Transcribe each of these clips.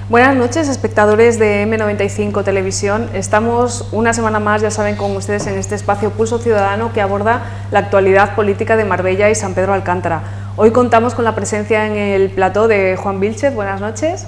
Buenas noches, espectadores de M95 Televisión. Estamos una semana más, ya saben, con ustedes en este espacio Pulso Ciudadano que aborda la actualidad política de Marbella y San Pedro Alcántara. Hoy contamos con la presencia en el plató de Juan Vílchez. Buenas noches.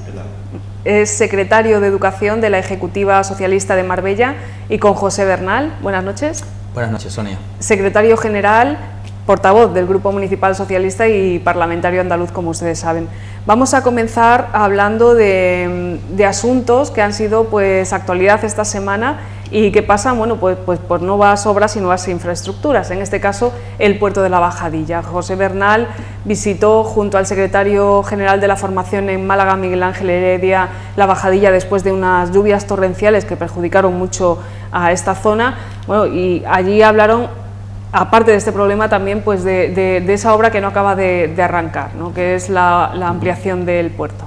Es secretario de Educación de la Ejecutiva Socialista de Marbella, y con José Bernal. Buenas noches. Buenas noches, Sonia. Secretario general, portavoz del Grupo Municipal Socialista y parlamentario andaluz, como ustedes saben. Vamos a comenzar hablando de asuntos que han sido pues actualidad esta semana y que pasan pues por nuevas obras y nuevas infraestructuras, en este caso el puerto de la Bajadilla. José Bernal visitó junto al secretario general de la formación en Málaga, Miguel Ángel Heredia, la Bajadilla después de unas lluvias torrenciales que perjudicaron mucho a esta zona. Y allí hablaron, aparte de este problema, también pues de esa obra que no acaba de arrancar, ¿no?, que es la ampliación del puerto.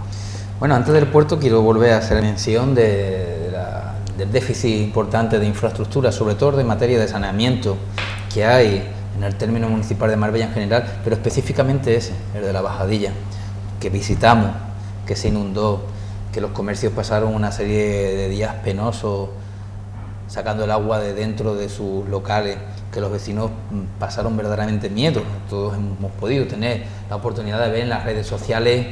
Bueno, antes del puerto quiero volver a hacer mención del déficit importante de infraestructura, sobre todo de materia de saneamiento que hay en el término municipal de Marbella en general, pero específicamente ese, el de la Bajadilla, que visitamos, que se inundó, que los comercios pasaron una serie de días penosos sacando el agua de dentro de sus locales, que los vecinos pasaron verdaderamente miedo. Todos hemos podido tener la oportunidad de ver en las redes sociales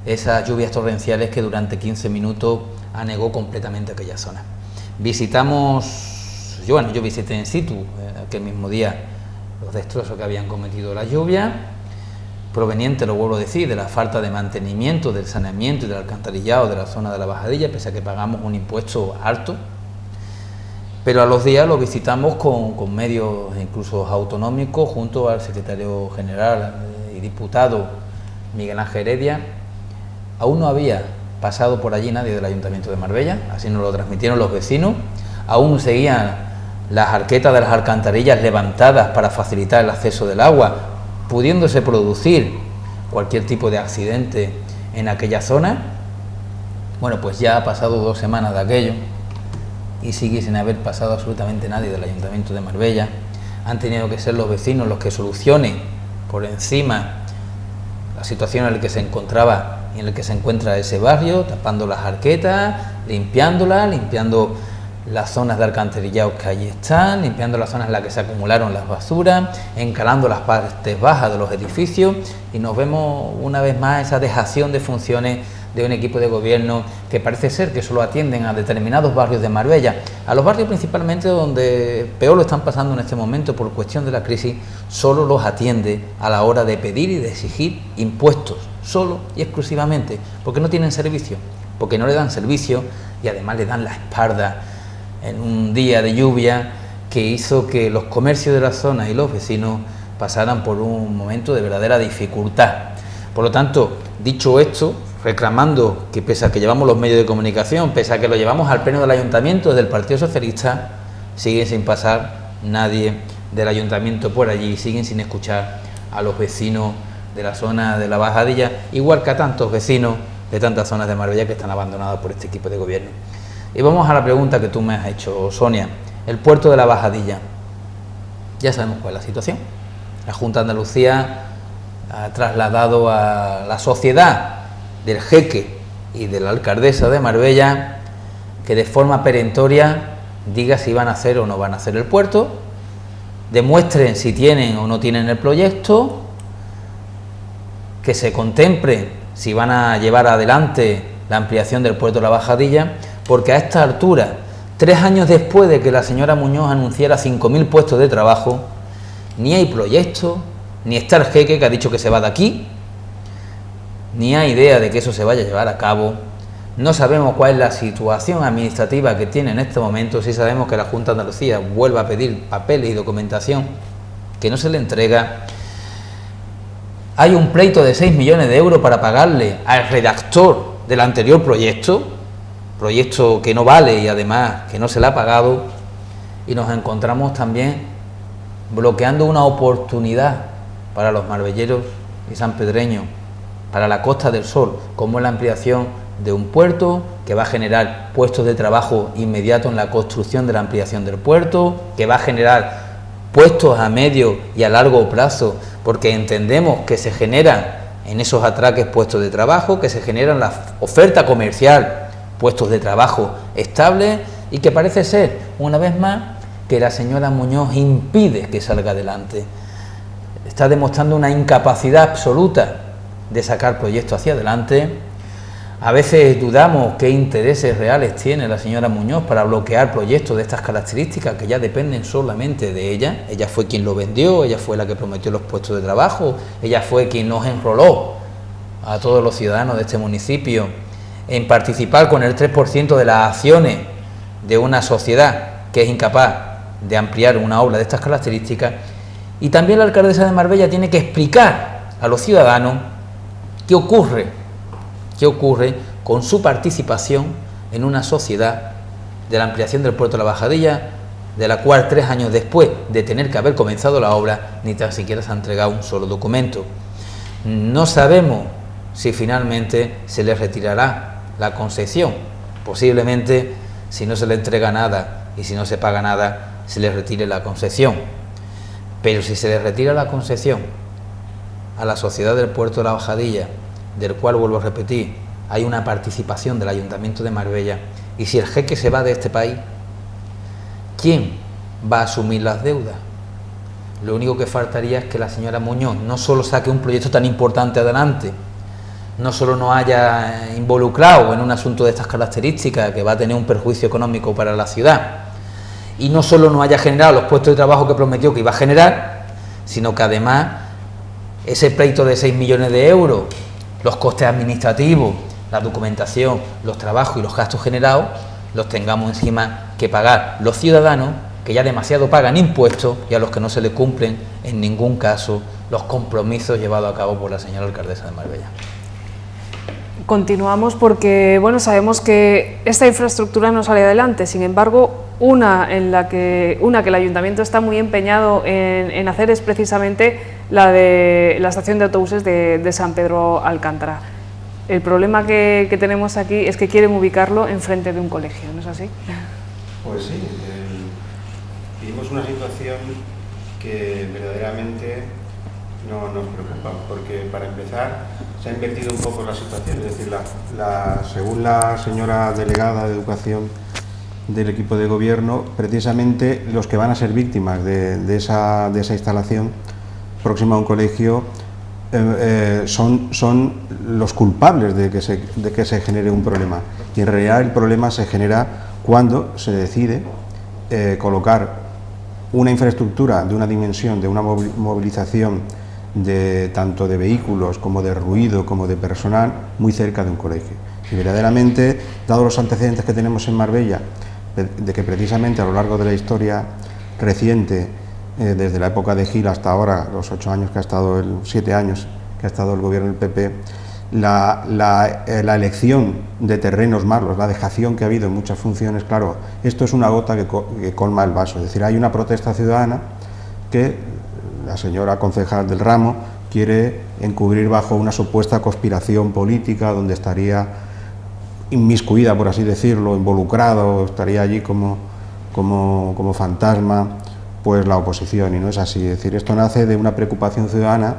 esas lluvias torrenciales que durante 15 minutos anegó completamente aquella zona. Yo visité in situ aquel mismo día los destrozos que habían cometido las lluvias, proveniente, lo vuelvo a decir, de la falta de mantenimiento, del saneamiento y del alcantarillado de la zona de la Bajadilla, pese a que pagamos un impuesto alto. Pero a los días lo visitamos con medios incluso autonómicos, junto al secretario general y diputado Miguel Ángel Heredia. Aún no había pasado por allí nadie del Ayuntamiento de Marbella, así nos lo transmitieron los vecinos. Aún seguían las arquetas de las alcantarillas levantadas para facilitar el acceso del agua, pudiéndose producir cualquier tipo de accidente en aquella zona. Bueno, pues ya ha pasado 2 semanas de aquello y sigue sin haber pasado absolutamente nadie del Ayuntamiento de Marbella. Han tenido que ser los vecinos los que solucionen por encima la situación en la que se encontraba y en la que se encuentra ese barrio, tapando las arquetas, limpiando las zonas de alcantarillado que allí están, limpiando las zonas en las que se acumularon las basuras, encalando las partes bajas de los edificios, y nos vemos una vez más esa dejación de funciones de un equipo de gobierno que parece ser que solo atienden a determinados barrios de Marbella, a los barrios principalmente donde peor lo están pasando en este momento por cuestión de la crisis. Solo los atiende a la hora de pedir y de exigir impuestos, solo y exclusivamente, porque no tienen servicio, porque no le dan servicio y además le dan la espalda en un día de lluvia que hizo que los comercios de la zona y los vecinos pasaran por un momento de verdadera dificultad. Por lo tanto, dicho esto, reclamando que pese a que llevamos los medios de comunicación, pese a que lo llevamos al pleno del Ayuntamiento desde el Partido Socialista, sigue sin pasar nadie del Ayuntamiento por allí, siguen sin escuchar a los vecinos de la zona de la Bajadilla, igual que a tantos vecinos de tantas zonas de Marbella que están abandonados por este equipo de gobierno. Y vamos a la pregunta que tú me has hecho, Sonia. El puerto de la Bajadilla, ya sabemos cuál es la situación. La Junta de Andalucía ha trasladado a la sociedad del jeque y de la alcaldesa de Marbella que de forma perentoria diga si van a hacer o no van a hacer el puerto, demuestren si tienen o no tienen el proyecto, que se contemple si van a llevar adelante la ampliación del puerto de la Bajadilla, porque a esta altura, 3 años después de que la señora Muñoz anunciara 5.000 puestos de trabajo, ni hay proyecto, ni está el jeque que ha dicho que se va de aquí, ni hay idea de que eso se vaya a llevar a cabo. No sabemos cuál es la situación administrativa que tiene en este momento. Sí sabemos que la Junta de Andalucía vuelve a pedir papeles y documentación que no se le entrega. Hay un pleito de 6 millones de euros para pagarle al redactor del anterior proyecto que no vale y además que no se le ha pagado, y nos encontramos también bloqueando una oportunidad para los marbelleros y sanpedreños, para la Costa del Sol, como es la ampliación de un puerto que va a generar puestos de trabajo inmediatos en la construcción de la ampliación del puerto, que va a generar puestos a medio y a largo plazo, porque entendemos que se generan en esos atraques puestos de trabajo, que se generan la oferta comercial, puestos de trabajo estables, y que parece ser, una vez más, que la señora Muñoz impide que salga adelante. Está demostrando una incapacidad absoluta de sacar proyectos hacia adelante. A veces dudamos qué intereses reales tiene la señora Muñoz para bloquear proyectos de estas características que ya dependen solamente de ella. Ella fue quien lo vendió, ella fue la que prometió los puestos de trabajo, ella fue quien nos enroló a todos los ciudadanos de este municipio en participar con el 3% de las acciones de una sociedad que es incapaz de ampliar una obra de estas características. Y también la alcaldesa de Marbella tiene que explicar a los ciudadanos qué ocurre con su participación en una sociedad de la ampliación del puerto de la Bajadilla, de la cual 3 años después de tener que haber comenzado la obra, ni tan siquiera se ha entregado un solo documento. No sabemos si finalmente se le retirará la concesión. Posiblemente, si no se le entrega nada y si no se paga nada, se le retire la concesión. Pero si se le retira la concesión a la sociedad del puerto de la Bajadilla, del cual, vuelvo a repetir, hay una participación del Ayuntamiento de Marbella, y si el jeque se va de este país, ¿quién va a asumir las deudas? Lo único que faltaría es que la señora Muñoz no solo saque un proyecto tan importante adelante, no solo nos haya involucrado en un asunto de estas características que va a tener un perjuicio económico para la ciudad, y no solo nos haya generado los puestos de trabajo que prometió que iba a generar, sino que además ese pleito de 6 millones de euros, los costes administrativos, la documentación, los trabajos y los gastos generados, los tengamos encima que pagar los ciudadanos, que ya demasiado pagan impuestos y a los que no se le cumplen en ningún caso los compromisos llevados a cabo por la señora alcaldesa de Marbella. Continuamos porque, bueno, sabemos que esta infraestructura no sale adelante. Sin embargo, una que el Ayuntamiento está muy empeñado en hacer es precisamente la de la estación de autobuses de San Pedro Alcántara. El problema que tenemos aquí es que quieren ubicarlo enfrente de un colegio, ¿no es así? Pues sí, vivimos una situación que verdaderamente nos preocupa, porque para empezar se ha invertido un poco la situación, es decir, según la señora delegada de Educación del equipo de gobierno, precisamente los que van a ser víctimas de esa instalación próxima a un colegio son los culpables de que se genere un problema, y en realidad el problema se genera cuando se decide colocar una infraestructura de una dimensión, de una movilización tanto de vehículos como de ruido como de personal muy cerca de un colegio. Y verdaderamente, dados los antecedentes que tenemos en Marbella, de que precisamente a lo largo de la historia reciente, desde la época de Gil hasta ahora, los 8 años que ha estado, 7 años que ha estado el gobierno del PP, la elección de terrenos malos, la dejación que ha habido en muchas funciones, claro, esto es una gota que colma el vaso. Es decir, hay una protesta ciudadana que la señora concejal del ramo quiere encubrir bajo una supuesta conspiración política donde estaría inmiscuida, por así decirlo, involucrado, estaría allí como fantasma, pues la oposición, y no es así. Es decir, esto nace de una preocupación ciudadana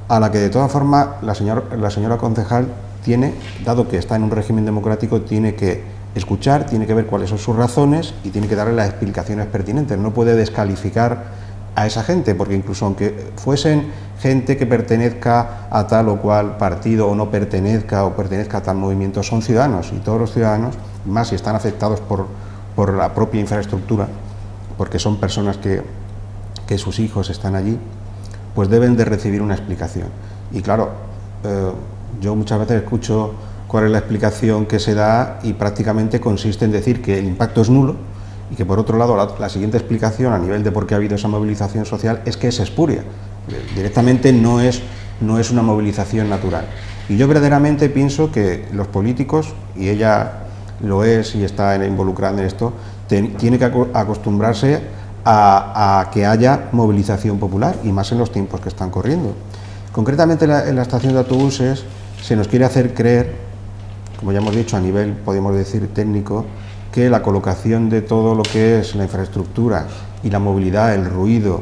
a la que de todas formas la señora concejal tiene, dado que está en un régimen democrático, tiene que escuchar, tiene que ver cuáles son sus razones y tiene que darle las explicaciones pertinentes. No puede descalificar a esa gente, porque incluso aunque fuesen gente que pertenezca a tal o cual partido o no pertenezca o pertenezca a tal movimiento, son ciudadanos, y todos los ciudadanos, más si están afectados por la propia infraestructura, porque son personas que sus hijos están allí, pues deben de recibir una explicación. Y claro, yo muchas veces escucho cuál es la explicación que se da y prácticamente consiste en decir que el impacto es nulo, y que por otro lado la siguiente explicación a nivel de por qué ha habido esa movilización social es que es espuria. Directamente no es una movilización natural. Y yo verdaderamente pienso que los políticos, y ella lo es y está involucrada en esto, tiene que acostumbrarse a que haya movilización popular, y más en los tiempos que están corriendo. Concretamente en la estación de autobuses se nos quiere hacer creer, como ya hemos dicho a nivel, podemos decir, técnico, que la colocación de todo lo que es la infraestructura y la movilidad, el ruido,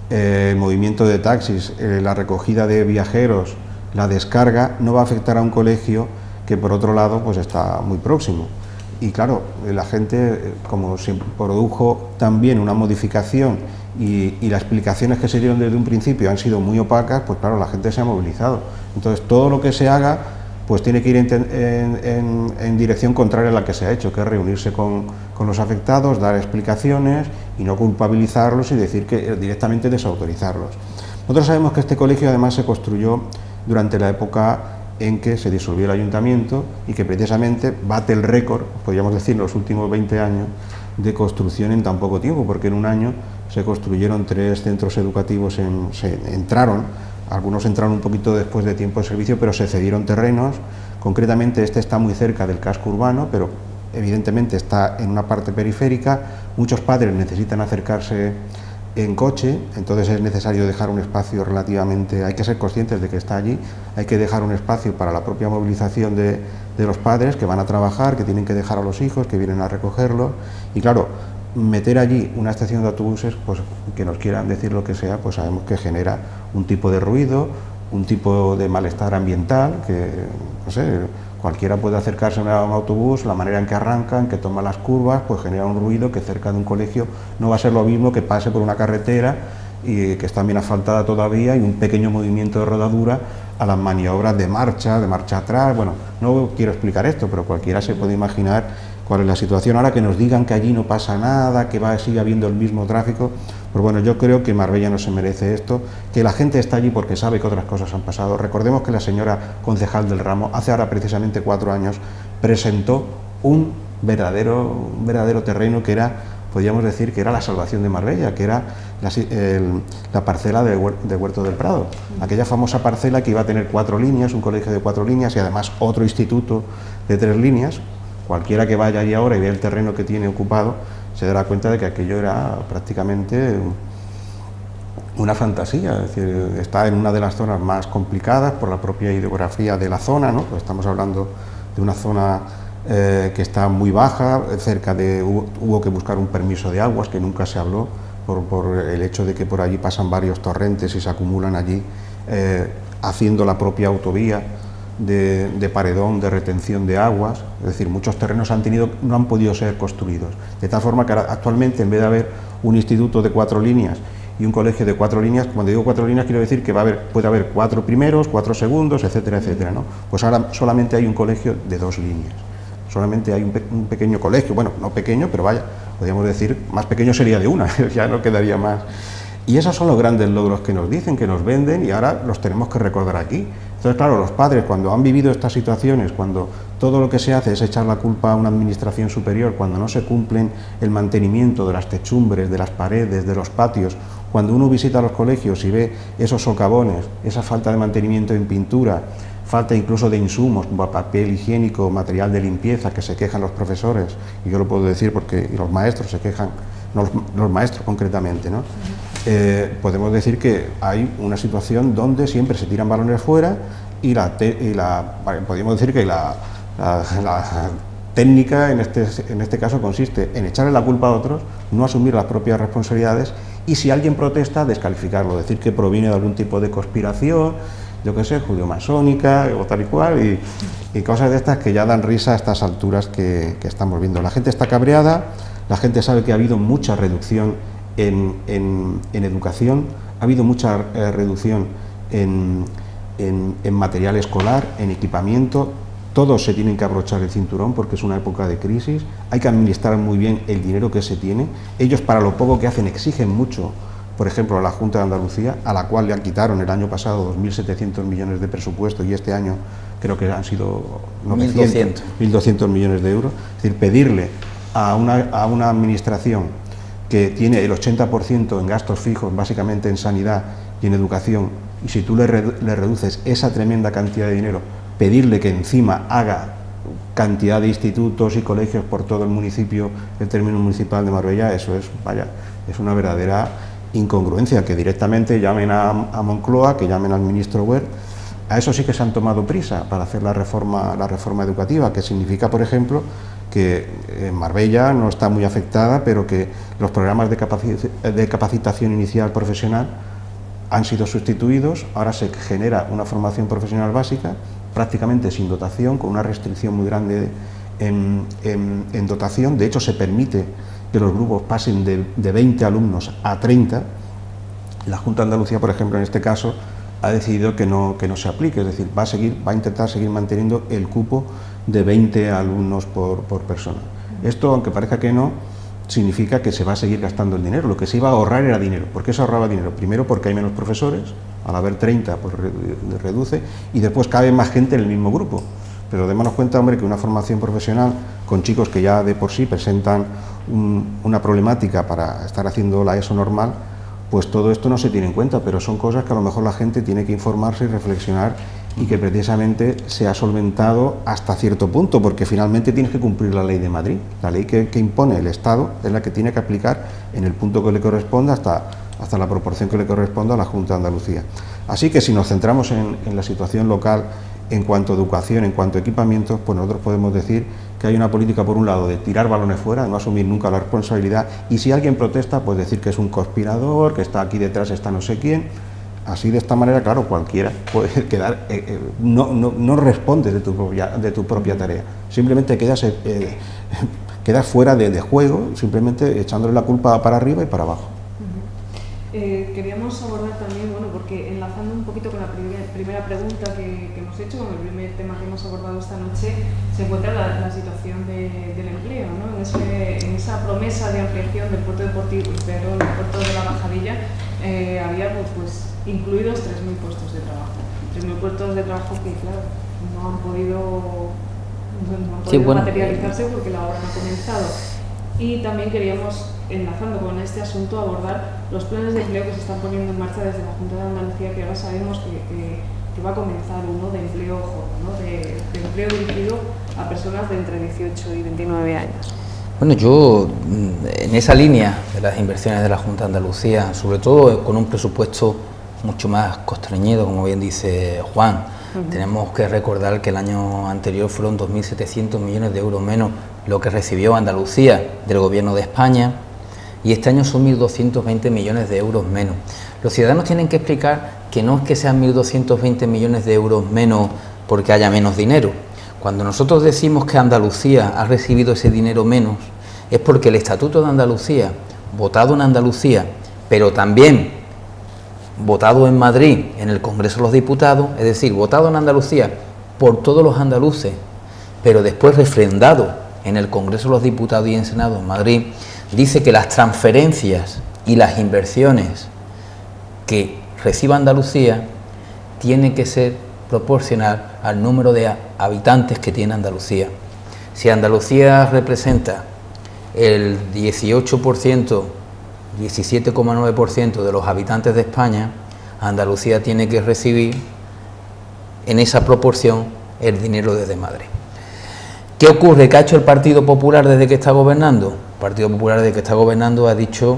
el movimiento de taxis, la recogida de viajeros, la descarga no va a afectar a un colegio que por otro lado pues está muy próximo. Y claro, la gente, como se produjo también una modificación y las explicaciones que se dieron desde un principio han sido muy opacas, pues claro, la gente se ha movilizado. Entonces todo lo que se haga pues tiene que ir en dirección contraria a la que se ha hecho, que es reunirse con los afectados, dar explicaciones y no culpabilizarlos y decir que directamente desautorizarlos. Nosotros sabemos que este colegio además se construyó durante la época en que se disolvió el ayuntamiento y que precisamente bate el récord, podríamos decir, en los últimos 20 años de construcción en tan poco tiempo, porque en un año se construyeron 3 centros educativos, algunos entraron un poquito después de tiempo de servicio, pero se cedieron terrenos. Concretamente este está muy cerca del casco urbano, pero evidentemente está en una parte periférica. Muchos padres necesitan acercarse en coche, entonces es necesario dejar un espacio relativamente, hay que ser conscientes de que está allí, hay que dejar un espacio para la propia movilización de los padres que van a trabajar, que tienen que dejar a los hijos, que vienen a recogerlos, y claro, meter allí una estación de autobuses, pues que nos quieran decir lo que sea, pues sabemos que genera un tipo de ruido, un tipo de malestar ambiental, que no sé, cualquiera puede acercarse a un autobús, la manera en que arrancan, que toma las curvas, pues genera un ruido que cerca de un colegio no va a ser lo mismo que pase por una carretera y que está bien asfaltada todavía y un pequeño movimiento de rodadura a las maniobras de marcha atrás. Bueno, no quiero explicar esto, pero cualquiera se puede imaginar cuál es la situación. Ahora que nos digan que allí no pasa nada, que sigue habiendo el mismo tráfico, pues bueno, yo creo que Marbella no se merece esto, que la gente está allí porque sabe que otras cosas han pasado. Recordemos que la señora concejal del Ramo, hace ahora precisamente 4 años, presentó un verdadero terreno que era, podríamos decir, que era la salvación de Marbella, que era la parcela de Huerto del Prado, aquella famosa parcela que iba a tener 4 líneas, un colegio de 4 líneas y además otro instituto de 3 líneas. Cualquiera que vaya allí ahora y vea el terreno que tiene ocupado se dará cuenta de que aquello era prácticamente una fantasía, es decir, está en una de las zonas más complicadas por la propia hidrografía de la zona, ¿no? Pues estamos hablando de una zona que está muy baja, hubo que buscar un permiso de aguas que nunca se habló por el hecho de que por allí pasan varios torrentes y se acumulan allí, haciendo la propia autovía de paredón, de retención de aguas. Es decir, muchos terrenos no han podido ser construidos, de tal forma que actualmente, en vez de haber un instituto de 4 líneas y un colegio de 4 líneas, cuando digo 4 líneas quiero decir que puede haber 4 primeros, 4 segundos, etcétera, etcétera, ¿no? Pues ahora solamente hay un colegio de 2 líneas, solamente hay un pequeño colegio, bueno, no pequeño, pero vaya, podríamos decir, más pequeño sería de una, ya no quedaría más. Y esos son los grandes logros que nos dicen, que nos venden, y ahora los tenemos que recordar aquí. Entonces, claro, los padres, cuando han vivido estas situaciones, cuando todo lo que se hace es echar la culpa a una administración superior, cuando no se cumplen el mantenimiento de las techumbres, de las paredes, de los patios, cuando uno visita los colegios y ve esos socavones, esa falta de mantenimiento en pintura, falta incluso de insumos como papel higiénico, material de limpieza, que se quejan los profesores, y yo lo puedo decir porque los maestros se quejan, los maestros concretamente, ¿no? Podemos decir que hay una situación donde siempre se tiran balones fuera y podríamos decir que la técnica en este caso consiste en echarle la culpa a otros, no asumir las propias responsabilidades y si alguien protesta, descalificarlo, decir que proviene de algún tipo de conspiración, yo qué sé, judeo-masónica o tal y cual, y cosas de estas que ya dan risa a estas alturas que estamos viendo. La gente está cabreada, la gente sabe que ha habido mucha reducción en educación, ha habido mucha reducción en material escolar, en equipamiento. Todos se tienen que abrochar el cinturón porque es una época de crisis, hay que administrar muy bien el dinero que se tiene. Ellos, para lo poco que hacen, exigen mucho, por ejemplo, a la Junta de Andalucía, a la cual le han quitaron el año pasado 2.700 millones de presupuesto y este año creo que han sido 1.200 millones de euros. Es decir, pedirle a una administración que tiene el 80% en gastos fijos, básicamente en sanidad y en educación, y si tú le reduces esa tremenda cantidad de dinero, pedirle que encima haga cantidad de institutos y colegios por todo el municipio, el término municipal de Marbella, eso es, vaya, es una verdadera incongruencia, que directamente llamen a Moncloa, que llamen al ministro Wert. A eso sí que se han tomado prisa para hacer la reforma educativa, que significa, por ejemplo, que Marbella no está muy afectada, pero que los programas de capacitación inicial profesional han sido sustituidos, ahora se genera una formación profesional básica, prácticamente sin dotación, con una restricción muy grande en dotación. De hecho, se permite que los grupos pasen de 20 alumnos a 30. La Junta de Andalucía, por ejemplo, en este caso, ha decidido que no se aplique, es decir, va a intentar seguir manteniendo el cupo de 20 alumnos por persona. Esto, aunque parezca que no, significa que se va a seguir gastando el dinero. Lo que se iba a ahorrar era dinero. ¿Por qué se ahorraba dinero? Primero, porque hay menos profesores, al haber 30 pues reduce, y después cabe más gente en el mismo grupo. Pero démonos cuenta, hombre, que una formación profesional con chicos que ya de por sí presentan una problemática para estar haciendo la ESO normal, pues todo esto no se tiene en cuenta, pero son cosas que a lo mejor la gente tiene que informarse y reflexionar, y que precisamente se ha solventado hasta cierto punto, porque finalmente tienes que cumplir la ley de Madrid. La ley que impone el Estado es la que tiene que aplicar en el punto que le corresponda, hasta la proporción que le corresponda a la Junta de Andalucía. Así que si nos centramos en la situación local, en cuanto a educación, en cuanto a equipamientos, pues nosotros podemos decir que hay una política, por un lado, de tirar balones fuera, de no asumir nunca la responsabilidad, y si alguien protesta, pues decir que es un conspirador, que está aquí detrás, está no sé quién. Así, de esta manera, claro, cualquiera puede quedar, no responde de tu propia tarea, simplemente quedas fuera de juego, simplemente echándole la culpa para arriba y para abajo. Queríamos abordar también, bueno, porque enlazando un poquito con la primera pregunta que hemos hecho, con el primer tema que hemos abordado esta noche, se encuentra la situación del empleo, ¿no? En esa promesa de ampliación del puerto deportivo, pero en el puerto de la Bajadilla, había pues incluidos 3.000 puestos de trabajo. 3.000 puestos de trabajo que, claro, no han podido materializarse porque la obra no ha comenzado. Y también queríamos, enlazando con este asunto, abordar los planes de empleo que se están poniendo en marcha desde la Junta de Andalucía, que ahora sabemos que va a comenzar uno de empleo joven, ¿no? de empleo dirigido a personas de entre 18 y 29 años. Bueno, yo en esa línea de las inversiones de la Junta de Andalucía, sobre todo con un presupuesto mucho más constreñido, como bien dice Juan, tenemos que recordar que el año anterior fueron 2.700 millones de euros menos lo que recibió Andalucía del Gobierno de España, y este año son 1.220 millones de euros menos. Los ciudadanos tienen que explicar que no es que sean 1.220 millones de euros menos porque haya menos dinero. Cuando nosotros decimos que Andalucía ha recibido ese dinero menos, es porque el Estatuto de Andalucía, votado en Andalucía, pero también votado en Madrid en el Congreso de los Diputados, es decir, votado en Andalucía por todos los andaluces, pero después refrendado en el Congreso de los Diputados y en Senado en Madrid, dice que las transferencias y las inversiones que reciba Andalucía tienen que ser proporcional al número de habitantes que tiene Andalucía. Si Andalucía representa el 18%, 17,9% de los habitantes de España, Andalucía tiene que recibir en esa proporción el dinero desde Madrid. ¿Qué ocurre? ¿Qué ha hecho el Partido Popular desde que está gobernando? El Partido Popular desde que está gobernando ha dicho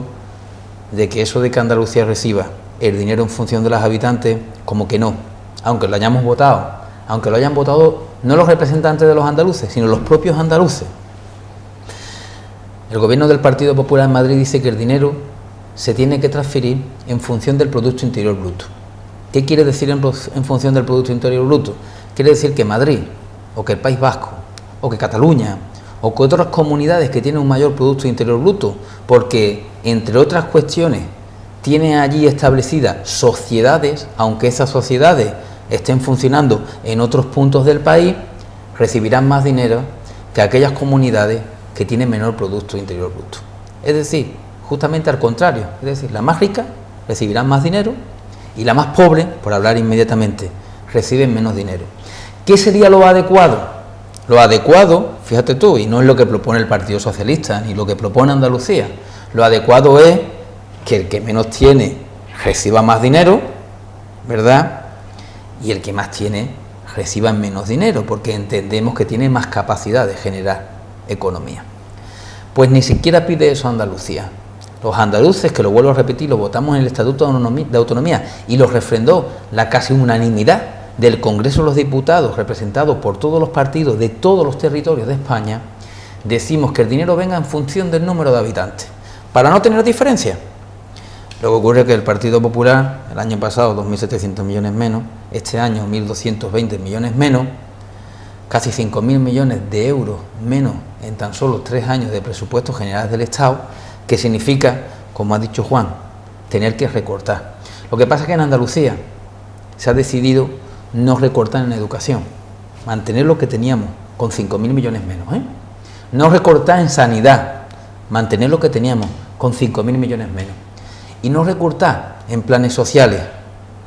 de que eso de que Andalucía reciba el dinero en función de los habitantes, como que no, aunque lo hayamos votado, aunque lo hayan votado no los representantes de los andaluces, sino los propios andaluces. El gobierno del Partido Popular en Madrid dice que el dinero se tiene que transferir en función del Producto Interior Bruto. ¿Qué quiere decir en función del Producto Interior Bruto? Quiere decir que Madrid, o que el País Vasco, o que Cataluña, o que otras comunidades que tienen un mayor Producto Interior Bruto, porque, entre otras cuestiones, tienen allí establecidas sociedades, aunque esas sociedades estén funcionando en otros puntos del país, recibirán más dinero que aquellas comunidades que tienen menor Producto Interior Bruto. Es decir, justamente al contrario, es decir, la más rica recibirán más dinero y la más pobre, por hablar inmediatamente, reciben menos dinero. ¿Qué sería lo adecuado? Lo adecuado, fíjate tú, y no es lo que propone el Partido Socialista ni lo que propone Andalucía, lo adecuado es que el que menos tiene reciba más dinero, ¿verdad? Y el que más tiene reciba menos dinero, porque entendemos que tiene más capacidad de generar economía. Pues ni siquiera pide eso Andalucía. Los andaluces, que lo vuelvo a repetir, lo votamos en el Estatuto de Autonomía y lo refrendó la casi unanimidad del Congreso de los Diputados, representados por todos los partidos de todos los territorios de España, decimos que el dinero venga en función del número de habitantes, para no tener diferencia. Lo que ocurre es que el Partido Popular, el año pasado 2.700 millones menos, este año 1.220 millones menos, casi 5.000 millones de euros menos en tan solo 3 años de presupuestos generales del Estado, que significa, como ha dicho Juan, tener que recortar. Lo que pasa es que en Andalucía se ha decidido no recortar en educación, mantener lo que teníamos con 5.000 millones menos, no recortar en sanidad, mantener lo que teníamos con 5.000 millones menos, y no recortar en planes sociales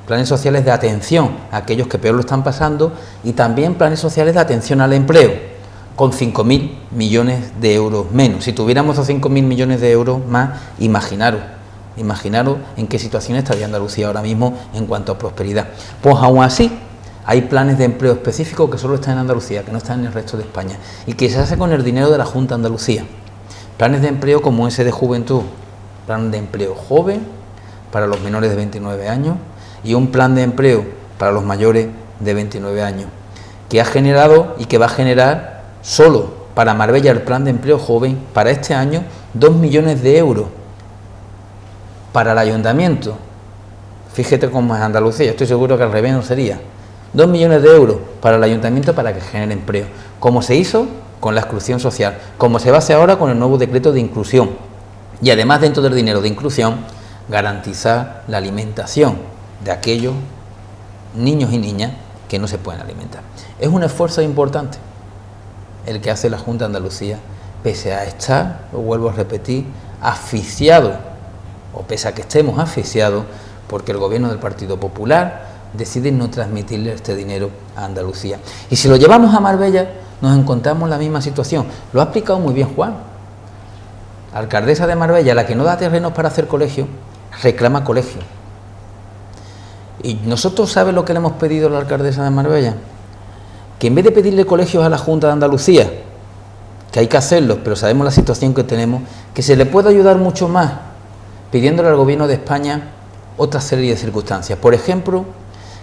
de atención a aquellos que peor lo están pasando, y también planes sociales de atención al empleo, con 5.000 millones de euros menos. Si tuviéramos esos 5.000 millones de euros más, imaginaros en qué situación estaría Andalucía ahora mismo en cuanto a prosperidad. Pues aún así, hay planes de empleo específicos que solo están en Andalucía, que no están en el resto de España, y que se hace con el dinero de la Junta de Andalucía. Planes de empleo como ese de juventud, plan de empleo joven para los menores de 29 años y un plan de empleo para los mayores de 29 años, que ha generado y que va a generar solo para Marbella el plan de empleo joven para este año 2 millones de euros. Para el ayuntamiento, fíjate cómo es Andalucía, estoy seguro que al revés no sería, 2 millones de euros para el ayuntamiento para que genere empleo, como se hizo con la exclusión social, como se va a hacer ahora con el nuevo decreto de inclusión, y además dentro del dinero de inclusión garantizar la alimentación de aquellos niños y niñas que no se pueden alimentar. Es un esfuerzo importante el que hace la Junta de Andalucía, pese a estar, lo vuelvo a repetir, asfixiado, o pese a que estemos asfixiados, porque el gobierno del Partido Popular decide no transmitirle este dinero a Andalucía. Y si lo llevamos a Marbella, nos encontramos en la misma situación. Lo ha explicado muy bien Juan. La alcaldesa de Marbella, la que no da terrenos para hacer colegio, reclama colegio. Y nosotros, ¿sabe lo que le hemos pedido a la alcaldesa de Marbella? Que en vez de pedirle colegios a la Junta de Andalucía, que hay que hacerlo, pero sabemos la situación que tenemos, que se le pueda ayudar mucho más, pidiéndole al gobierno de España otra serie de circunstancias. Por ejemplo,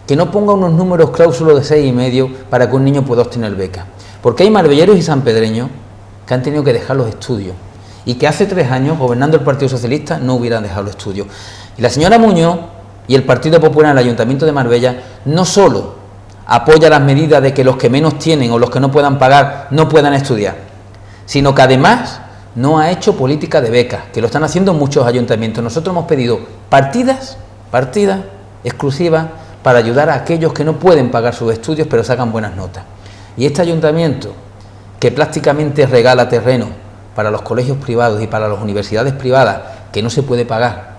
que no ponga unos números cláusulos de 6,5 para que un niño pueda obtener beca. Porque hay marbelleros y sanpedreños que han tenido que dejar los estudios y que hace 3 años, gobernando el Partido Socialista, no hubieran dejado los estudios. Y la señora Muñoz y el Partido Popular en el Ayuntamiento de Marbella no solo apoya las medidas de que los que menos tienen o los que no puedan pagar no puedan estudiar, sino que además no ha hecho política de becas, que lo están haciendo muchos ayuntamientos. Nosotros hemos pedido partidas exclusivas para ayudar a aquellos que no pueden pagar sus estudios pero sacan buenas notas. Y este ayuntamiento, que prácticamente regala terreno para los colegios privados y para las universidades privadas, que no se puede pagar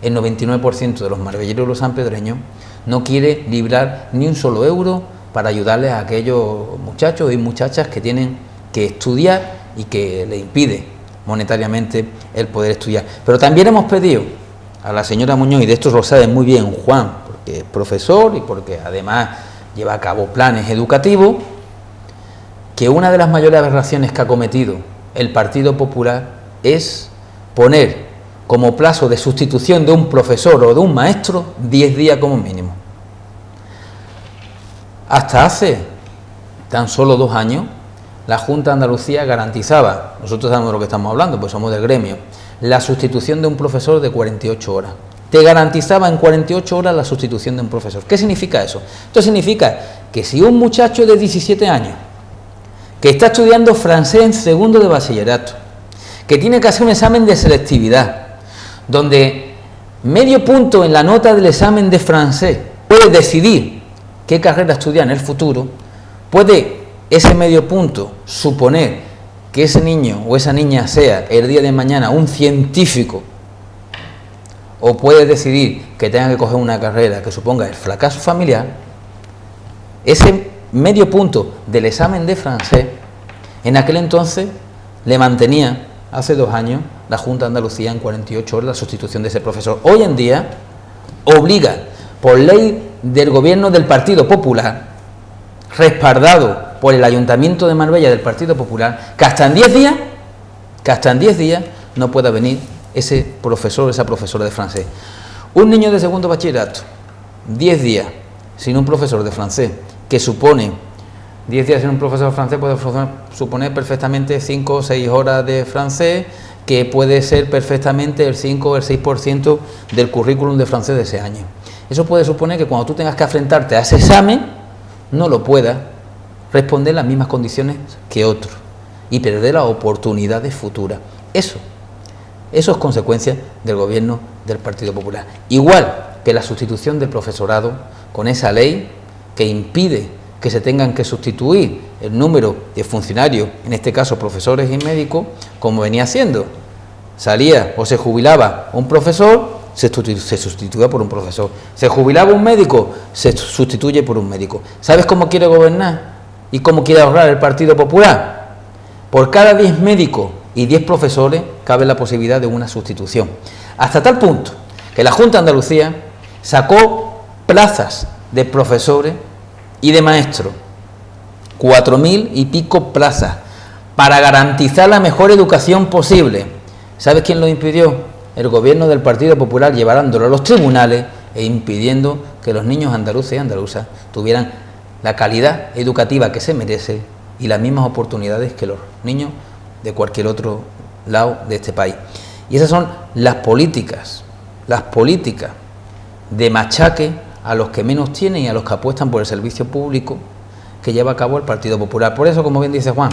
el 99% de los marbelleros y los sanpedreños, no quiere librar ni un solo euro para ayudarles a aquellos muchachos y muchachas que tienen que estudiar y que le impide monetariamente el poder estudiar. Pero también hemos pedido a la señora Muñoz, y de esto lo sabe muy bien Juan, porque es profesor y porque además lleva a cabo planes educativos, que una de las mayores aberraciones que ha cometido el Partido Popular es poner como plazo de sustitución de un profesor o de un maestro 10 días como mínimo. Hasta hace tan solo 2 años, la Junta de Andalucía garantizaba, nosotros sabemos de lo que estamos hablando, pues somos del gremio, la sustitución de un profesor de 48 horas. Te garantizaba en 48 horas la sustitución de un profesor. ¿Qué significa eso? Esto significa que si un muchacho de 17 años, que está estudiando francés en segundo de bachillerato, que tiene que hacer un examen de selectividad, donde medio punto en la nota del examen de francés puede decidir qué carrera estudiar en el futuro, puede ese medio punto suponer que ese niño o esa niña sea el día de mañana un científico, o puede decidir que tenga que coger una carrera que suponga el fracaso familiar. Ese medio punto del examen de francés, en aquel entonces le mantenía, hace 2 años, la Junta de Andalucía en 48 horas la sustitución de ese profesor. Hoy en día obliga, por ley del gobierno del Partido Popular, respaldado por el Ayuntamiento de Marbella del Partido Popular, que hasta en 10 días no pueda venir ese profesor o esa profesora de francés. Un niño de segundo bachillerato, 10 días sin un profesor de francés, que supone 10 días sin un profesor de francés puede suponer perfectamente 5 o 6 horas de francés, que puede ser perfectamente el 5 o el 6% del currículum de francés de ese año. Eso puede suponer que cuando tú tengas que enfrentarte a ese examen, no lo puedas responder en las mismas condiciones que otro y perder las oportunidades futuras. Eso es consecuencia del gobierno del Partido Popular. Igual que la sustitución del profesorado con esa ley que impide que se tengan que sustituir el número de funcionarios, en este caso profesores y médicos, como venía haciendo. Salía o se jubilaba un profesor, se sustituía por un profesor. Se jubilaba un médico, se sustituye por un médico. ¿Sabes cómo quiere gobernar y cómo quiere ahorrar el Partido Popular? Por cada 10 médicos y 10 profesores cabe la posibilidad de una sustitución. Hasta tal punto que la Junta de Andalucía sacó plazas de profesores y de maestros, 4.000 y pico plazas, para garantizar la mejor educación posible. ¿Sabes quién lo impidió? El gobierno del Partido Popular, llevándolo a los tribunales e impidiendo que los niños andaluces y andaluzas tuvieran la calidad educativa que se merece y las mismas oportunidades que los niños de cualquier otro lado de este país. Y esas son las políticas de machaque a los que menos tienen y a los que apuestan por el servicio público que lleva a cabo el Partido Popular. Por eso, como bien dice Juan,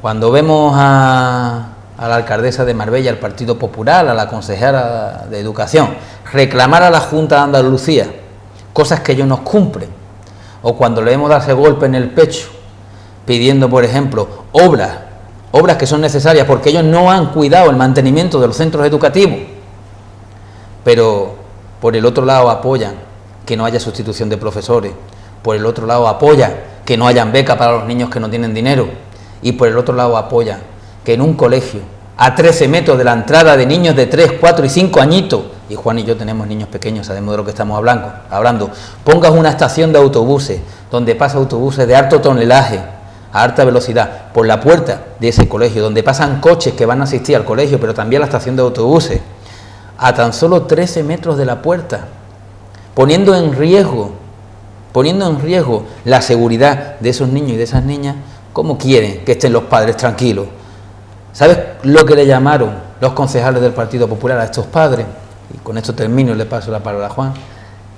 cuando vemos a la alcaldesa de Marbella, al Partido Popular, a la consejera de Educación, reclamar a la Junta de Andalucía cosas que ellos nos cumplen, o cuando le vemos darse golpe en el pecho pidiendo, por ejemplo, obras que son necesarias porque ellos no han cuidado el mantenimiento de los centros educativos, pero por el otro lado apoyan que no haya sustitución de profesores, por el otro lado apoyan que no hayan becas para los niños que no tienen dinero, y por el otro lado apoyan que en un colegio a 13 metros de la entrada de niños de 3, 4 y 5 añitos, y Juan y yo tenemos niños pequeños, sabemos de lo que estamos hablando, pongas una estación de autobuses donde pasa autobuses de alto tonelaje a alta velocidad por la puerta de ese colegio, donde pasan coches que van a asistir al colegio, pero también a la estación de autobuses, a tan solo 13 metros de la puerta, poniendo en riesgo la seguridad de esos niños y de esas niñas. ¿Cómo quieren que estén los padres tranquilos? ¿Sabes lo que le llamaron los concejales del Partido Popular a estos padres? Y con esto termino y le paso la palabra a Juan.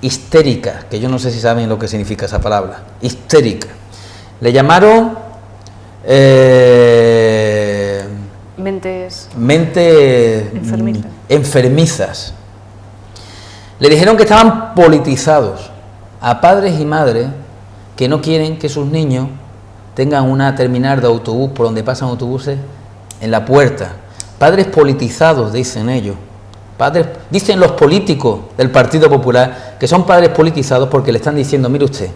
Histéricas, que yo no sé si saben lo que significa esa palabra. Histérica. Le llamaron mentes enfermizas. Le dijeron que estaban politizados a padres y madres que no quieren que sus niños tengan una terminal de autobús por donde pasan autobuses en la puerta. Padres politizados, dicen ellos. Dicen los políticos del Partido Popular que son padres politizados porque le están diciendo: mire usted,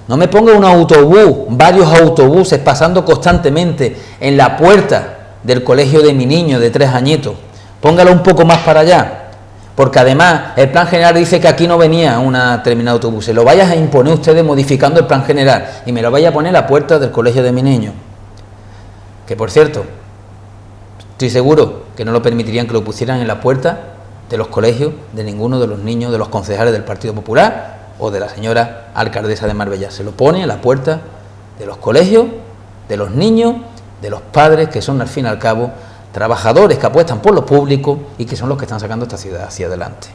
no me ponga un autobús, varios autobuses pasando constantemente en la puerta del colegio de mi niño de 3 añitos, póngalo un poco más para allá. Porque además el plan general dice que aquí no venía una terminal de autobuses. Lo vayas a imponer ustedes modificando el plan general y me lo vaya a poner a la puerta del colegio de mi niño. Que por cierto, estoy seguro que no lo permitirían que lo pusieran en la puerta de los colegios de ninguno de los niños de los concejales del Partido Popular o de la señora alcaldesa de Marbella. Se lo pone en la puerta de los colegios, de los niños, de los padres, que son al fin y al cabo trabajadores que apuestan por lo público y que son los que están sacando esta ciudad hacia adelante.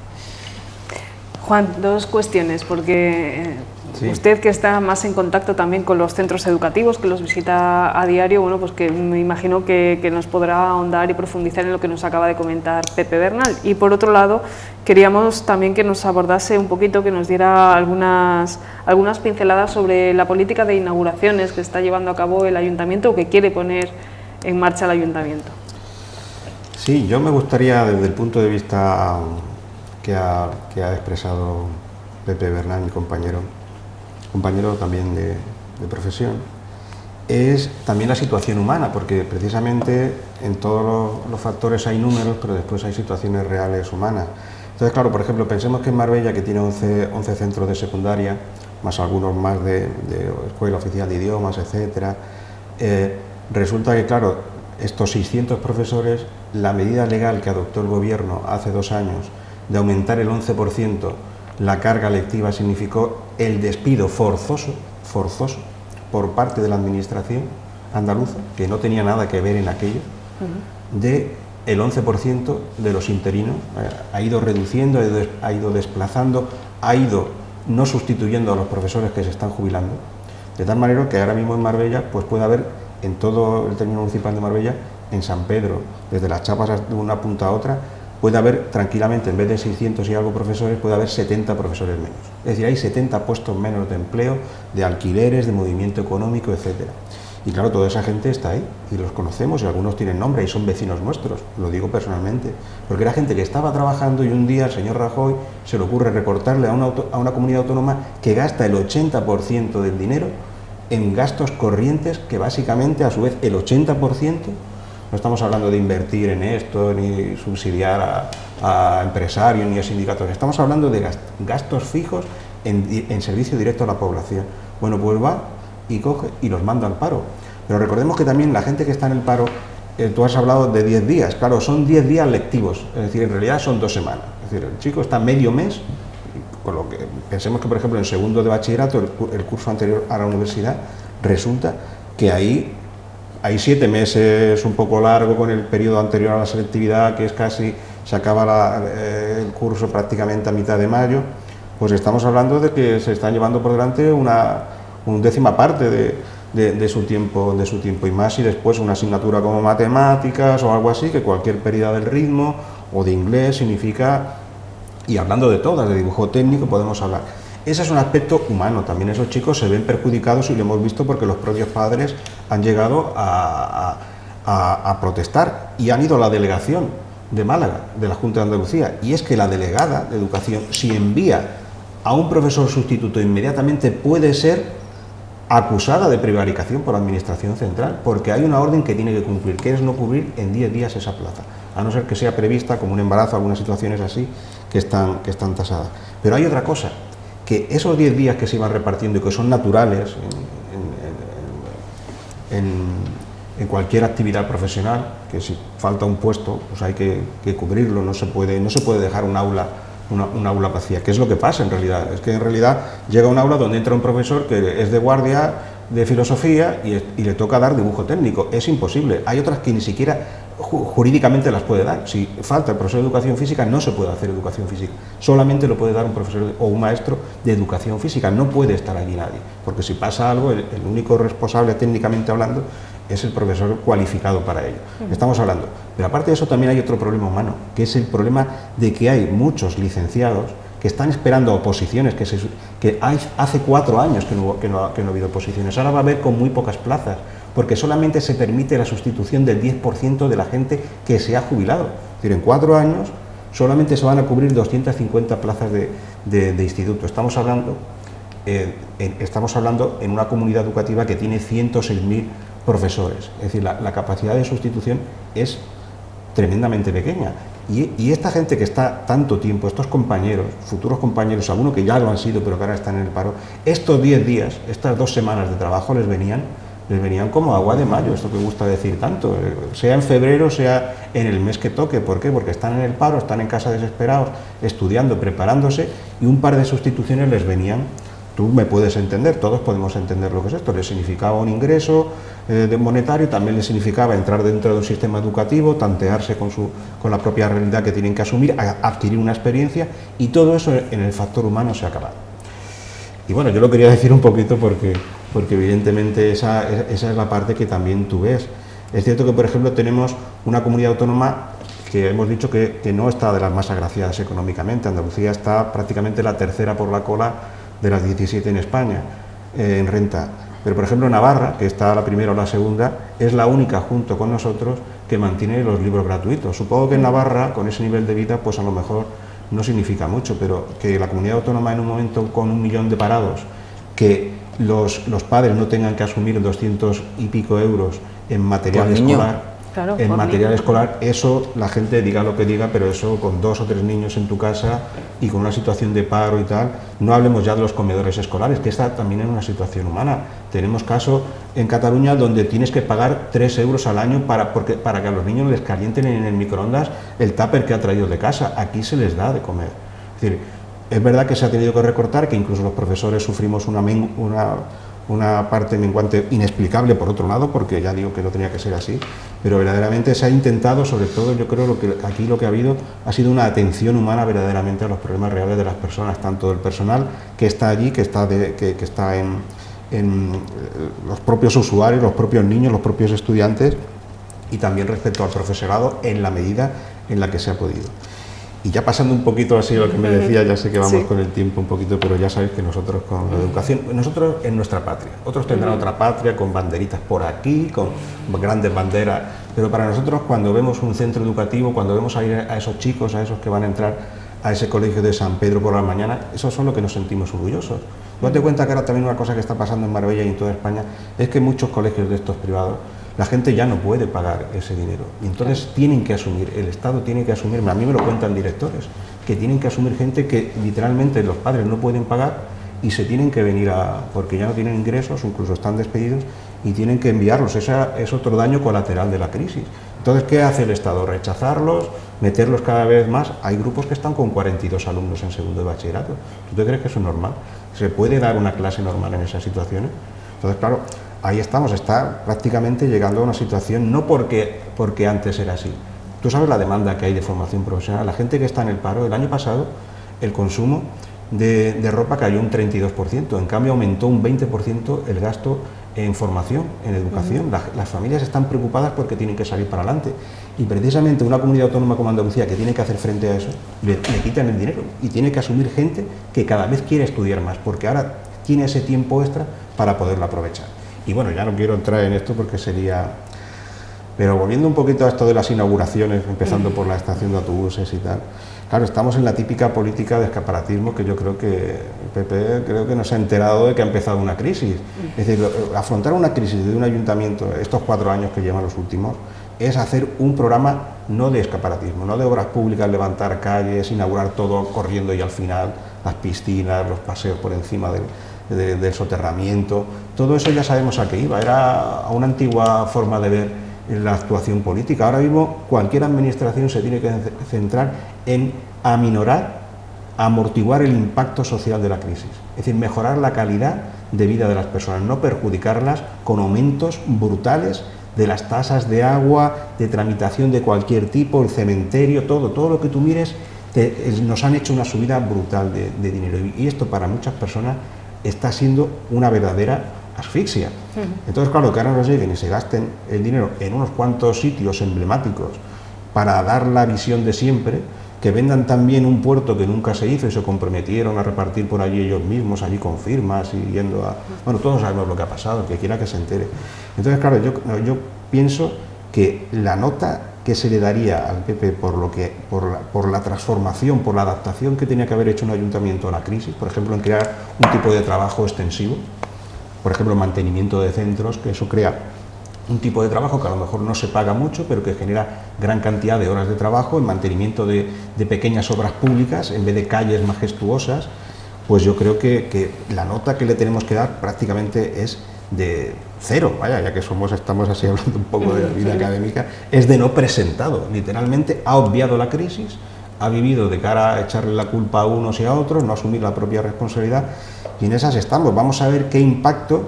Juan, 2 cuestiones, porque sí. Usted, que está más en contacto también con los centros educativos, que los visita a diario, bueno, pues que me imagino que nos podrá ahondar y profundizar en lo que nos acaba de comentar Pepe Bernal. Y por otro lado, queríamos también que nos abordase un poquito, que nos diera algunas pinceladas sobre la política de inauguraciones que está llevando a cabo el Ayuntamiento o que quiere poner en marcha el Ayuntamiento. Sí, yo me gustaría, desde el punto de vista que ha expresado Pepe Bernal, mi compañero también de profesión, es también la situación humana, porque precisamente en todos los factores hay números, pero después hay situaciones reales humanas. Entonces, claro, por ejemplo, pensemos que en Marbella, que tiene 11 centros de secundaria, más algunos más de escuela oficial de idiomas, etcétera, resulta que, claro, estos 600 profesores, la medida legal que adoptó el Gobierno hace 2 años de aumentar el 11% la carga lectiva significó el despido forzoso por parte de la Administración andaluza, que no tenía nada que ver en aquello, de el 11% de los interinos ha ido reduciendo, ha ido desplazando, ha ido no sustituyendo a los profesores que se están jubilando, de tal manera que ahora mismo en Marbella pues puede haber en todo el término municipal de Marbella, en San Pedro, desde las Chapas de una punta a otra, puede haber tranquilamente, en vez de 600 y algo profesores, puede haber 70 profesores menos. Es decir, hay 70 puestos menos de empleo, de alquileres, de movimiento económico, etcétera. Y claro, toda esa gente está ahí, y los conocemos, y algunos tienen nombre, y son vecinos nuestros, lo digo personalmente, porque era gente que estaba trabajando y un día al señor Rajoy se le ocurre recortarle a una comunidad autónoma que gasta el 80% del dinero en gastos corrientes, que básicamente, a su vez, el 80%, no estamos hablando de invertir en esto, ni subsidiar a empresarios, ni a sindicatos, estamos hablando de gastos fijos en servicio directo a la población. Bueno, pues va y coge y los manda al paro. Pero recordemos que también la gente que está en el paro, tú has hablado de 10 días, claro, son 10 días lectivos, es decir, en realidad son 2 semanas. Es decir, el chico está medio mes, con lo que pensemos que, por ejemplo, en segundo de bachillerato, el curso anterior a la universidad, resulta que ahí hay 7 meses, un poco largo, con el periodo anterior a la selectividad, que es casi, se acaba el curso prácticamente a mitad de mayo, pues estamos hablando de que se están llevando por delante una décima parte de su tiempo, y más, y después una asignatura como matemáticas o algo así, que cualquier pérdida del ritmo, o de inglés significa, y hablando de todas, de dibujo técnico podemos hablar. Ese es un aspecto humano, también esos chicos se ven perjudicados, y lo hemos visto porque los propios padres han llegado a protestar, y han ido a la delegación de Málaga, de la Junta de Andalucía, y es que la delegada de Educación, si envía a un profesor sustituto inmediatamente, puede ser acusada de prevaricación por la Administración Central, porque hay una orden que tiene que cumplir, que es no cubrir en 10 días esa plaza, a no ser que sea prevista como un embarazo, algunas situaciones así que están tasadas. Pero hay otra cosa, que esos 10 días que se iban repartiendo y que son naturales en cualquier actividad profesional, que si falta un puesto, pues hay que cubrirlo, no se puede dejar un aula vacía, que es lo que pasa en realidad. Es que en realidad llega un aula donde entra un profesor que es de guardia de filosofía y le toca dar dibujo técnico. Es imposible. Hay otras que ni siquiera jurídicamente las puede dar. Si falta el profesor de educación física, no se puede hacer educación física. Solamente lo puede dar un profesor o un maestro de educación física. No puede estar allí nadie, porque si pasa algo, el único responsable técnicamente hablando es el profesor cualificado para ello. Estamos hablando. Pero aparte de eso también hay otro problema humano, que es el problema de que hay muchos licenciados que están esperando oposiciones, que hace 4 años que no ha habido oposiciones. Ahora va a haber con muy pocas plazas, porque solamente se permite la sustitución del 10% de la gente que se ha jubilado. Es decir, en 4 años solamente se van a cubrir 250 plazas de instituto. Estamos hablando en una comunidad educativa que tiene 106.000 profesores, es decir, la capacidad de sustitución es tremendamente pequeña, y esta gente que está tanto tiempo, estos compañeros, futuros compañeros, algunos que ya lo han sido pero que ahora están en el paro, estos 10 días, estas 2 semanas de trabajo les venían como agua de mayo, esto que gusta decir tanto, sea en febrero, sea en el mes que toque. ¿Por qué? Porque están en el paro, están en casa desesperados, estudiando, preparándose, y un par de sustituciones les venían. Tú me puedes entender, todos podemos entender lo que es esto. Les significaba un ingreso monetario, también les significaba entrar dentro de un sistema educativo, tantearse con la propia realidad que tienen que asumir, adquirir una experiencia, y todo eso en el factor humano se ha acabado. Y bueno, yo lo quería decir un poquito porque evidentemente esa es la parte que también tú ves. Es cierto que, por ejemplo, tenemos una comunidad autónoma que hemos dicho que no está de las más agraciadas económicamente. Andalucía está prácticamente la tercera por la cola de las 17 en España en renta, pero por ejemplo Navarra, que está la primera o la segunda, es la única junto con nosotros que mantiene los libros gratuitos. Supongo que en Navarra, con ese nivel de vida, pues a lo mejor no significa mucho, pero que la comunidad autónoma, en un momento con 1 millón de parados, que los padres no tengan que asumir 200 y pico euros en material escolar, eso, la gente diga lo que diga, pero eso con 2 o 3 niños en tu casa y con una situación de paro y tal, no hablemos ya de los comedores escolares, que está también en una situación humana. Tenemos caso en Cataluña donde tienes que pagar 3 euros al año para que a los niños les calienten en el microondas el tupper que ha traído de casa. Aquí se les da de comer. Es decir, es verdad que se ha tenido que recortar, que incluso los profesores sufrimos una parte menguante inexplicable por otro lado, porque ya digo que no tenía que ser así, pero verdaderamente se ha intentado, sobre todo yo creo que aquí lo que ha habido ha sido una atención humana verdaderamente a los problemas reales de las personas, tanto del personal que está allí, que está en los propios usuarios, los propios niños, los propios estudiantes, y también respecto al profesorado en la medida en la que se ha podido. Y ya pasando un poquito así a lo que me decía, ya sé que vamos con el tiempo un poquito, pero ya sabéis que nosotros con la educación, nosotros en nuestra patria, otros tendrán otra patria con banderitas por aquí, con grandes banderas, pero para nosotros cuando vemos un centro educativo, cuando vemos a ir a esos chicos, a esos que van a entrar a ese colegio de San Pedro por la mañana, esos son los que nos sentimos orgullosos. Date cuenta que ahora también una cosa que está pasando en Marbella y en toda España es que muchos colegios de estos privados, la gente ya no puede pagar ese dinero y entonces tienen que asumir, el Estado tiene que asumir, a mí me lo cuentan directores, que tienen que asumir gente que literalmente los padres no pueden pagar y se tienen que venir porque ya no tienen ingresos, incluso están despedidos y tienen que enviarlos. Ese es otro daño colateral de la crisis. Entonces, ¿qué hace el Estado? Rechazarlos, meterlos cada vez más. Hay grupos que están con 42 alumnos en segundo de bachillerato. ¿Tú te crees que eso es normal? ¿Se puede dar una clase normal en esas situaciones? Entonces, claro, ahí estamos, está prácticamente llegando a una situación, no porque antes era así. Tú sabes la demanda que hay de formación profesional. La gente que está en el paro, el año pasado, el consumo de ropa cayó un 32%, en cambio aumentó un 20% el gasto en formación, en educación. Las familias están preocupadas porque tienen que salir para adelante y precisamente una comunidad autónoma como Andalucía que tiene que hacer frente a eso, le quitan el dinero y tiene que asumir gente que cada vez quiere estudiar más, porque ahora tiene ese tiempo extra para poderlo aprovechar. Y bueno, ya no quiero entrar en esto porque sería... Pero volviendo un poquito a esto de las inauguraciones, empezando por la estación de autobuses y tal, claro, estamos en la típica política de escaparatismo que yo creo que el PP creo que no se ha enterado de que ha empezado una crisis. Es decir, afrontar una crisis de un ayuntamiento, estos 4 años que llevan los últimos, es hacer un programa no de escaparatismo, no de obras públicas, levantar calles, inaugurar todo corriendo y al final las piscinas, los paseos por encima del soterramiento, todo eso ya sabemos a qué iba, era a una antigua forma de ver la actuación política. Ahora mismo cualquier administración se tiene que centrar en aminorar, amortiguar el impacto social de la crisis, es decir, mejorar la calidad de vida de las personas, no perjudicarlas con aumentos brutales de las tasas de agua, de tramitación de cualquier tipo, el cementerio, todo lo que tú mires, nos han hecho una subida brutal de dinero y esto para muchas personas está siendo una verdadera asfixia. Entonces, claro, que ahora nos lleguen y se gasten el dinero en unos cuantos sitios emblemáticos para dar la visión de siempre, que vendan también un puerto que nunca se hizo y se comprometieron a repartir por allí ellos mismos, allí con firmas y yendo a... Bueno, todos sabemos lo que ha pasado, el que quiera que se entere. Entonces, claro, yo pienso que la nota que se le daría al PP por la transformación, por la adaptación que tenía que haber hecho un ayuntamiento a la crisis, por ejemplo, en crear un tipo de trabajo extensivo, por ejemplo, el mantenimiento de centros, que eso crea un tipo de trabajo que a lo mejor no se paga mucho, pero que genera gran cantidad de horas de trabajo, el mantenimiento de pequeñas obras públicas, en vez de calles majestuosas, pues yo creo que la nota que le tenemos que dar prácticamente es de 0, vaya, ya que estamos así hablando un poco de la vida académica, es de no presentado, literalmente ha obviado la crisis, ha vivido de cara a echarle la culpa a unos y a otros, no asumir la propia responsabilidad, y en esas estamos. Vamos a ver qué impacto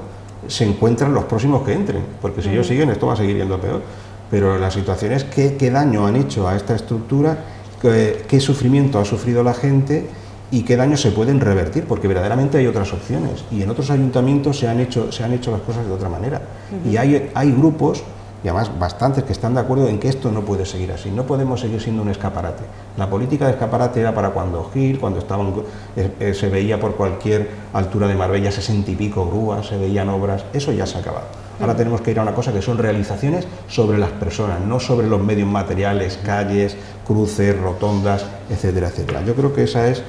se encuentran los próximos que entren, porque si ellos siguen esto va a seguir yendo a peor, pero la situación es qué daño han hecho a esta estructura, qué sufrimiento ha sufrido la gente y qué daño se pueden revertir, porque verdaderamente hay otras opciones y en otros ayuntamientos se han hecho las cosas de otra manera y hay grupos, y además bastantes, que están de acuerdo en que esto no puede seguir así, no podemos seguir siendo un escaparate. La política de escaparate era para cuando Gil, cuando se veía por cualquier altura de Marbella 60 y pico grúas, se veían obras, eso ya se ha acabado. Ahora tenemos que ir a una cosa que son realizaciones sobre las personas, no sobre los medios materiales, calles, cruces, rotondas, etcétera, etcétera. Yo creo que esa es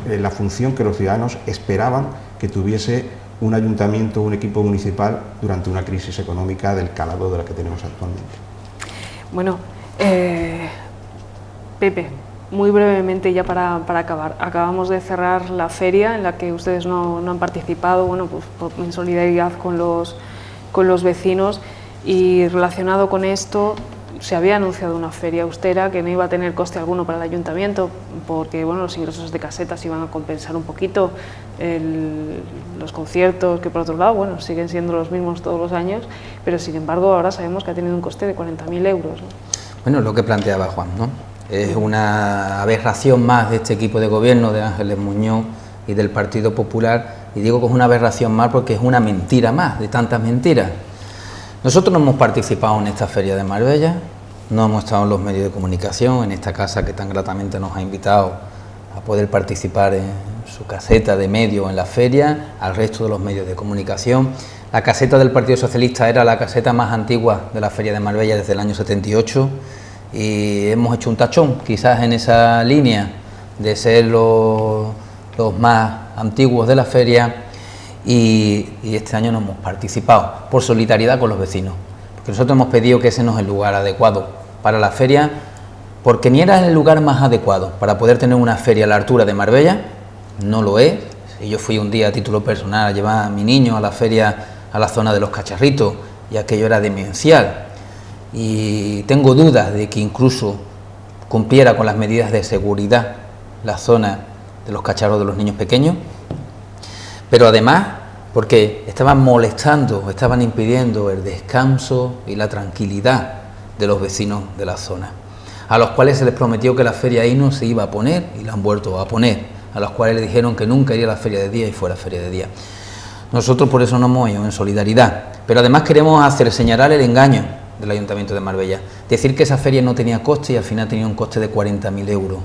la función que los ciudadanos esperaban que tuviese un ayuntamiento, un equipo municipal durante una crisis económica del calado de la que tenemos actualmente. Bueno, Pepe, muy brevemente ya para acabar, acabamos de cerrar la feria en la que ustedes no han participado, bueno, pues en solidaridad con los vecinos, y relacionado con esto, se había anunciado una feria austera que no iba a tener coste alguno para el ayuntamiento, porque bueno, los ingresos de casetas iban a compensar un poquito los conciertos, que por otro lado, bueno, siguen siendo los mismos todos los años, pero sin embargo ahora sabemos que ha tenido un coste de 40.000 euros, ¿no? Bueno, lo que planteaba Juan, ¿no? Es una aberración más de este equipo de gobierno de Ángeles Muñoz y del Partido Popular, y digo que es una aberración más porque es una mentira más de tantas mentiras. Nosotros no hemos participado en esta feria de Marbella, no hemos estado en los medios de comunicación, en esta casa que tan gratamente nos ha invitado a poder participar en su caseta de medios en la feria, al resto de los medios de comunicación. La caseta del Partido Socialista era la caseta más antigua de la feria de Marbella desde el año 78, y hemos hecho un tachón, quizás en esa línea de ser los más antiguos de la feria, y este año no hemos participado por solidaridad con los vecinos, porque nosotros hemos pedido que ese no es el lugar adecuado para la feria, porque ni era el lugar más adecuado para poder tener una feria a la altura de Marbella, no lo es. Y yo fui un día a título personal a llevar a mi niño a la feria, a la zona de los Cacharritos, y aquello era demencial, y tengo dudas de que incluso cumpliera con las medidas de seguridad la zona de los cacharros de los niños pequeños, pero además porque estaban molestando, estaban impidiendo el descanso y la tranquilidad de los vecinos de la zona, a los cuales se les prometió que la feria ahí no se iba a poner y la han vuelto a poner, a los cuales le dijeron que nunca iría a la feria de día y fuera feria de día. Nosotros por eso nos hemos ido en solidaridad, pero además queremos señalar el engaño del Ayuntamiento de Marbella, decir que esa feria no tenía coste y al final tenía un coste de 40.000 euros,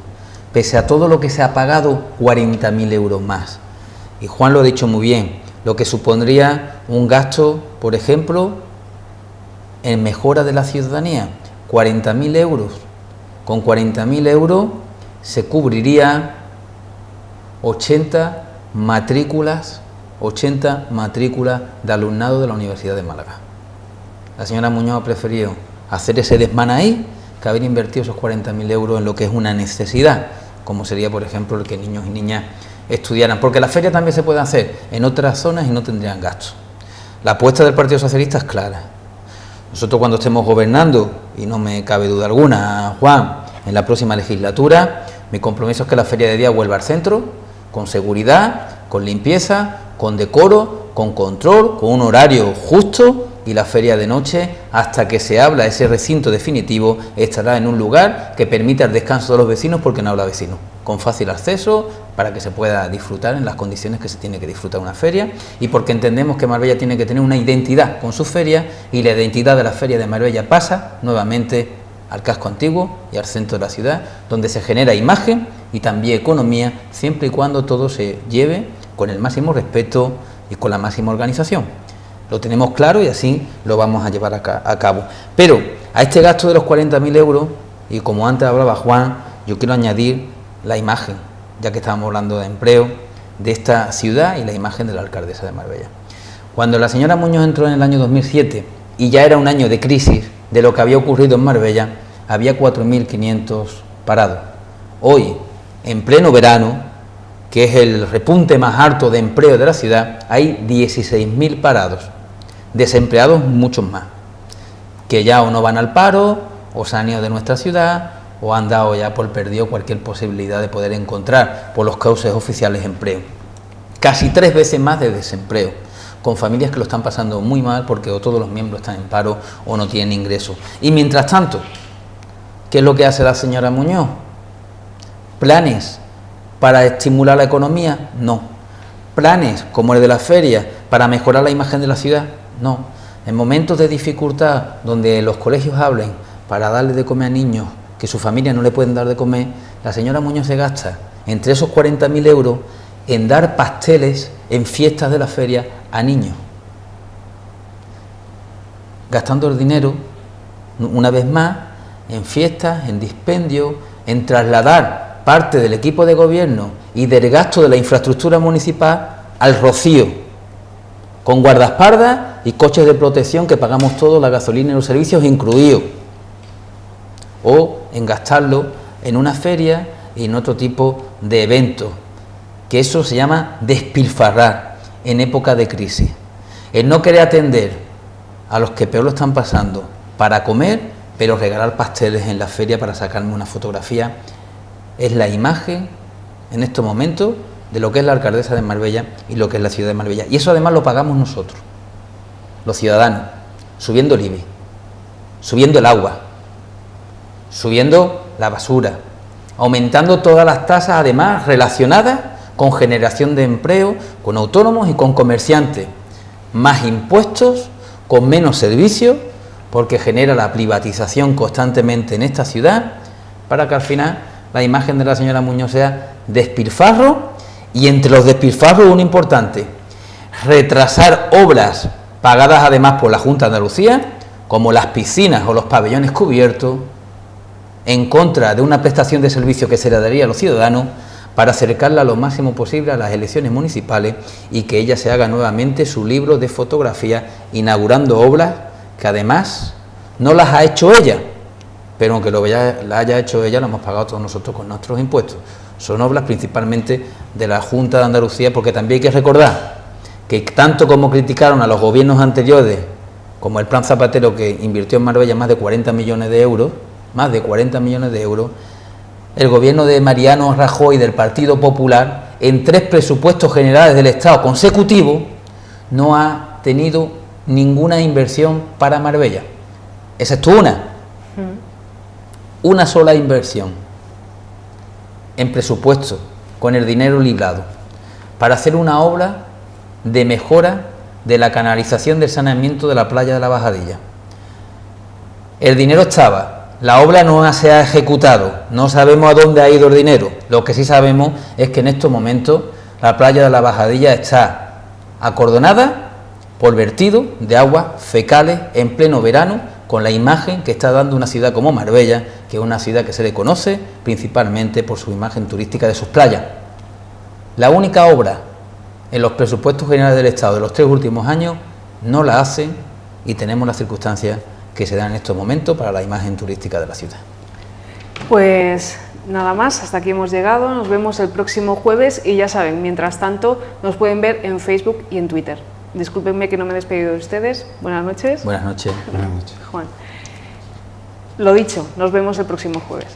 pese a todo lo que se ha pagado, 40.000 euros más. Y Juan lo ha dicho muy bien, lo que supondría un gasto, por ejemplo, en mejora de la ciudadanía, 40.000 euros. Con 40.000 euros se cubriría 80 matrículas de alumnado de la Universidad de Málaga. La señora Muñoz ha preferido hacer ese desmán ahí que haber invertido esos 40.000 euros en lo que es una necesidad, como sería, por ejemplo, el que niños y niñas estudiaran, porque la feria también se puede hacer en otras zonas y no tendrían gastos. La apuesta del Partido Socialista es clara. Nosotros cuando estemos gobernando, y no me cabe duda alguna, Juan, en la próxima legislatura, mi compromiso es que la feria de día vuelva al centro, con seguridad, con limpieza, con decoro, con control, con un horario justo, y la feria de noche, hasta que se abra ese recinto definitivo, estará en un lugar que permita el descanso de los vecinos, porque no habrá vecinos, con fácil acceso para que se pueda disfrutar en las condiciones que se tiene que disfrutar una feria, y porque entendemos que Marbella tiene que tener una identidad con sus ferias, y la identidad de la feria de Marbella pasa nuevamente al casco antiguo y al centro de la ciudad, donde se genera imagen y también economía, siempre y cuando todo se lleve con el máximo respeto y con la máxima organización. Lo tenemos claro y así lo vamos a llevar a cabo. Pero a este gasto de los 40.000 euros, y como antes hablaba Juan, yo quiero añadir la imagen, ya que estábamos hablando de empleo, de esta ciudad, y la imagen de la alcaldesa de Marbella. Cuando la señora Muñoz entró en el año 2007, y ya era un año de crisis de lo que había ocurrido en Marbella, había 4.500 parados. Hoy, en pleno verano, que es el repunte más alto de empleo de la ciudad, hay 16.000 parados, desempleados muchos más, que ya o no van al paro, o se han ido de nuestra ciudad, o han dado ya por perdido cualquier posibilidad de poder encontrar por los cauces oficiales empleo. Casi 3 veces más de desempleo, con familias que lo están pasando muy mal porque o todos los miembros están en paro o no tienen ingresos. Y mientras tanto, ¿qué es lo que hace la señora Muñoz? ¿Planes para estimular la economía? No. ¿Planes como el de la feria para mejorar la imagen de la ciudad? No. En momentos de dificultad, donde los colegios hablen para darle de comer a niños que su familia no le pueden dar de comer, la señora Muñoz se gasta entre esos 40.000 euros en dar pasteles en fiestas de la feria a niños, gastando el dinero una vez más en fiestas, en dispendio, en trasladar parte del equipo de gobierno y del gasto de la infraestructura municipal al Rocío, con guardaespaldas y coches de protección que pagamos todos, la gasolina y los servicios incluidos, o en gastarlo en una feria y en otro tipo de eventos, que eso se llama despilfarrar en época de crisis. El no querer atender a los que peor lo están pasando para comer pero regalar pasteles en la feria para sacarme una fotografía es la imagen en estos momentos de lo que es la alcaldesa de Marbella y lo que es la ciudad de Marbella. Y eso además lo pagamos nosotros, los ciudadanos, subiendo el IBI, subiendo el agua, subiendo la basura, aumentando todas las tasas además relacionadas con generación de empleo, con autónomos y con comerciantes, más impuestos, con menos servicios, porque genera la privatización constantemente en esta ciudad, para que al final la imagen de la señora Muñoz sea despilfarro, y entre los despilfarros uno importante, retrasar obras pagadas además por la Junta de Andalucía, como las piscinas o los pabellones cubiertos, en contra de una prestación de servicio que se le daría a los ciudadanos, para acercarla lo máximo posible a las elecciones municipales y que ella se haga nuevamente su libro de fotografía, inaugurando obras que además no las ha hecho ella, pero aunque la haya hecho ella, lo hemos pagado todos nosotros con nuestros impuestos. Son obras principalmente de la Junta de Andalucía, porque también hay que recordar que tanto como criticaron a los gobiernos anteriores, como el Plan Zapatero, que invirtió en Marbella más de 40 millones de euros, el gobierno de Mariano Rajoy del Partido Popular, en 3 presupuestos generales del Estado consecutivos, no ha tenido ninguna inversión para Marbella, excepto una sola inversión en presupuesto, con el dinero librado, para hacer una obra de mejora de la canalización del saneamiento de la playa de la Bajadilla. El dinero estaba, la obra no se ha ejecutado, no sabemos a dónde ha ido el dinero. Lo que sí sabemos es que en estos momentos la playa de la Bajadilla está acordonada por vertido de aguas fecales en pleno verano, con la imagen que está dando una ciudad como Marbella, que es una ciudad que se le conoce principalmente por su imagen turística de sus playas. La única obra en los presupuestos generales del Estado de los 3 últimos años no la hacen, y tenemos las circunstancias que se dan en estos momentos para la imagen turística de la ciudad. Pues nada más, hasta aquí hemos llegado, nos vemos el próximo jueves y ya saben, mientras tanto nos pueden ver en Facebook y en Twitter. Discúlpenme que no me he despedido de ustedes, buenas noches. Buenas noches. Buenas noches. Juan. Lo dicho, nos vemos el próximo jueves.